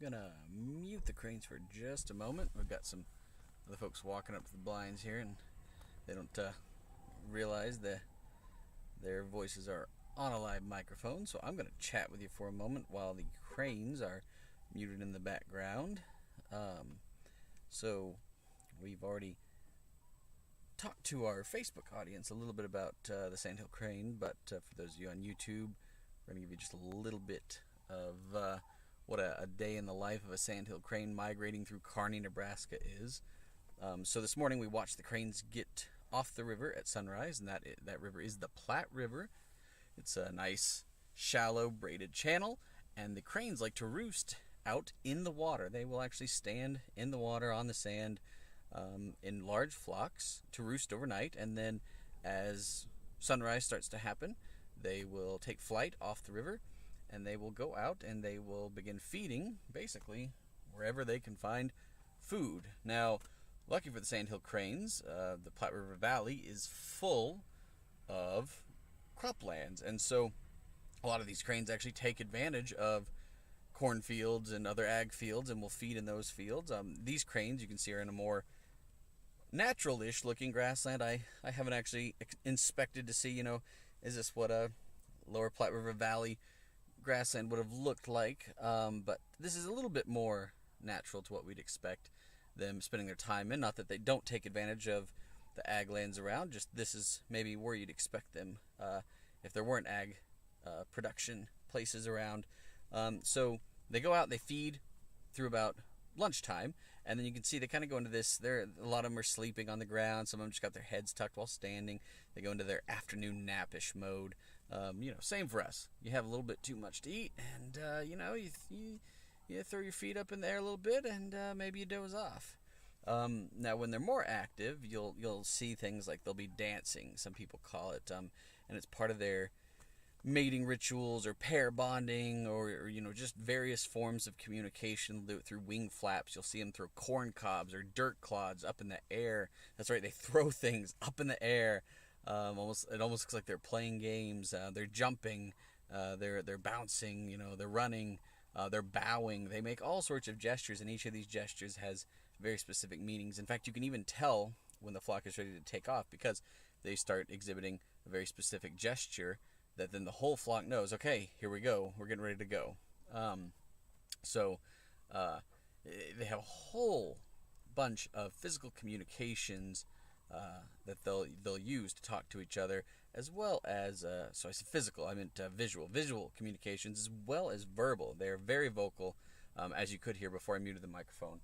Gonna mute the cranes for just a moment. We've got some other folks walking up to the blinds here, and they don't realize that their voices are on a live microphone. So I'm gonna chat with you for a moment while the cranes are muted in the background. So we've already talked to our Facebook audience a little bit about the Sandhill Crane, but for those of you on YouTube, we're going to give you just a little bit of what a day in the life of a Sandhill Crane migrating through Kearney, Nebraska is. So this morning we watched the cranes get off the river at sunrise, and that river is the Platte River. It's a nice, shallow, braided channel, and the cranes like to roost out in the water. They will actually stand in the water on the sand in large flocks to roost overnight, and then as sunrise starts to happen, they will take flight off the river, and they will go out and they will begin feeding basically wherever they can find food. Now, lucky for the Sandhill Cranes, the Platte River Valley is full of croplands, and so a lot of these cranes actually take advantage of cornfields and other ag fields and will feed in those fields. These cranes, you can see, are in a more natural-ish looking grassland. I haven't actually inspected to see, is this what a lower Platte River Valley grassland would have looked like, but this is a little bit more natural to what we'd expect them spending their time in. Not that they don't take advantage of the ag lands around, just this is maybe where you'd expect them if there weren't ag production places around. So they go out, they feed through about lunchtime, and then you can see they kind of go into this. A lot of them are sleeping on the ground. Some of them just got their heads tucked while standing. They go into their afternoon napish mode. Same for us. You have a little bit too much to eat, and you throw your feet up in the air a little bit, and maybe you doze off. Now, when they're more active, you'll see things like they'll be dancing. Some people call it, and it's part of their mating rituals or pair bonding or just various forms of communication. They'll do it through wing flaps. You'll see them throw corn cobs or dirt clods up in the air. That's right, they throw things up in the air. It almost looks like they're playing games. They're jumping, they're bouncing, they're running, they're bowing. They make all sorts of gestures, and each of these gestures has very specific meanings. In fact, you can even tell when the flock is ready to take off because they start exhibiting a very specific gesture that then the whole flock knows, okay, here we go, we're getting ready to go. They have a whole bunch of physical communications that they'll use to talk to each other, as well as, so I said physical, I meant visual communications, as well as verbal. They're very vocal, as you could hear before I muted the microphone,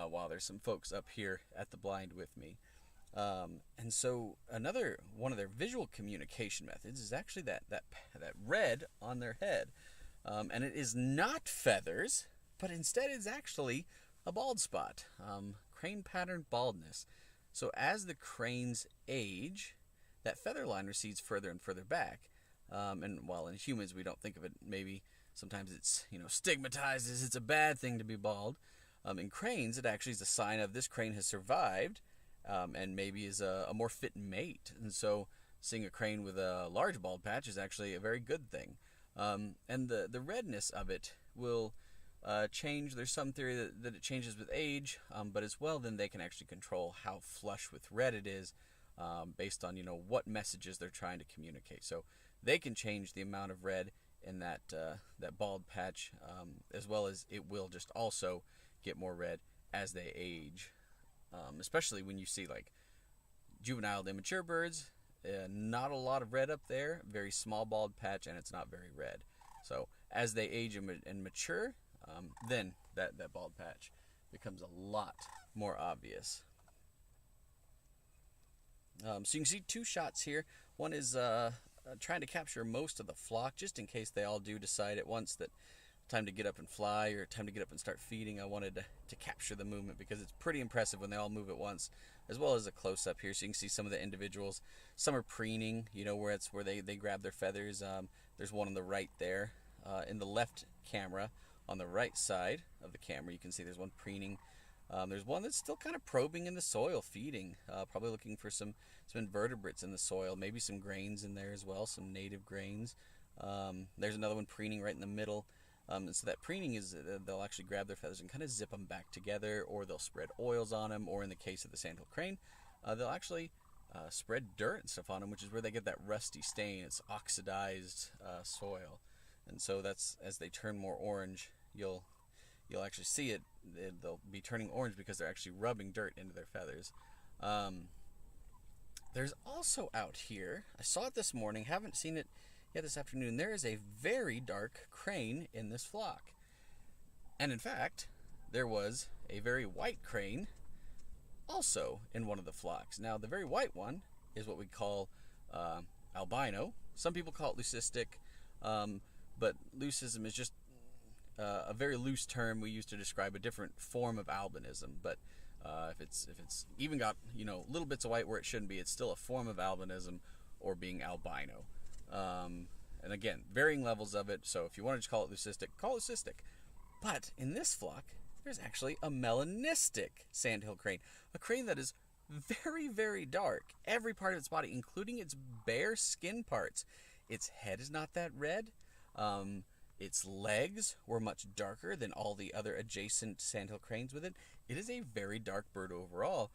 while there's some folks up here at the blind with me. And so another one of their visual communication methods is actually that red on their head. And it is not feathers, but instead it's actually a bald spot, crane pattern baldness. So as the cranes age, that feather line recedes further and further back. And while in humans we don't think of it, maybe sometimes it's stigmatized as it's a bad thing to be bald. In cranes, it actually is a sign of this crane has survived. And maybe is a more fit mate. And so seeing a crane with a large bald patch is actually a very good thing. And the redness of it will change. There's some theory that it changes with age, but as well then they can actually control how flush with red it is based on what messages they're trying to communicate. So they can change the amount of red in that bald patch, as well as it will just also get more red as they age. Especially when you see like juvenile to immature birds, not a lot of red up there, very small bald patch, and it's not very red. So as they age and mature, then that bald patch becomes a lot more obvious. So you can see two shots here. One is trying to capture most of the flock, just in case they all do decide at once that time to get up and fly or time to get up and start feeding. I wanted to capture the movement because it's pretty impressive when they all move at once, as well as a close-up here. So you can see some of the individuals. Some are preening, where they grab their feathers. There's one on the right there. In the left camera, on the right side of the camera, you can see there's one preening. There's one that's still kind of probing in the soil, feeding, probably looking for some invertebrates in the soil, maybe some grains in there as well, some native grains. There's another one preening right in the middle. And so that preening is they'll actually grab their feathers and kind of zip them back together, or they'll spread oils on them, or in the case of the sandhill crane, they'll actually spread dirt and stuff on them, which is where they get that rusty stain. It's oxidized soil, and so that's as they turn more orange, you'll actually see it. They'll be turning orange because they're actually rubbing dirt into their feathers. There's also out here, I saw it this morning, haven't seen it yet this afternoon, there is a very dark crane in this flock. And in fact, there was a very white crane also in one of the flocks. Now, the very white one is what we call albino. Some people call it leucistic, but leucism is just a very loose term we use to describe a different form of albinism. But if it's even got little bits of white where it shouldn't be, it's still a form of albinism or being albino. And again, varying levels of it. So if you want to just call it leucistic, call it leucistic. But in this flock, there's actually a melanistic sandhill crane, a crane that is very, very dark. Every part of its body, including its bare skin parts. Its head is not that red. Its legs were much darker than all the other adjacent sandhill cranes with it. It is a very dark bird overall,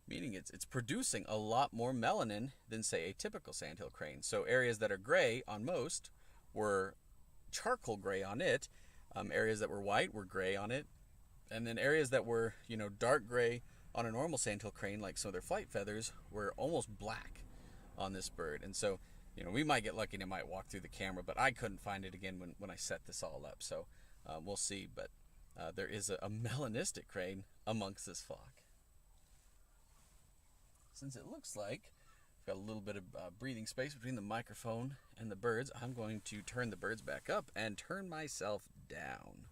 meaning it's producing a lot more melanin than, say, a typical sandhill crane. So areas that are gray on most were charcoal gray on it. Areas that were white were gray on it. And then areas that were, dark gray on a normal sandhill crane, like some of their flight feathers, were almost black on this bird. And so, we might get lucky and it might walk through the camera, but I couldn't find it again when I set this all up. So we'll see. But there is a melanistic crane amongst this flock. Since it looks like I've got a little bit of breathing space between the microphone and the birds, I'm going to turn the birds back up and turn myself down.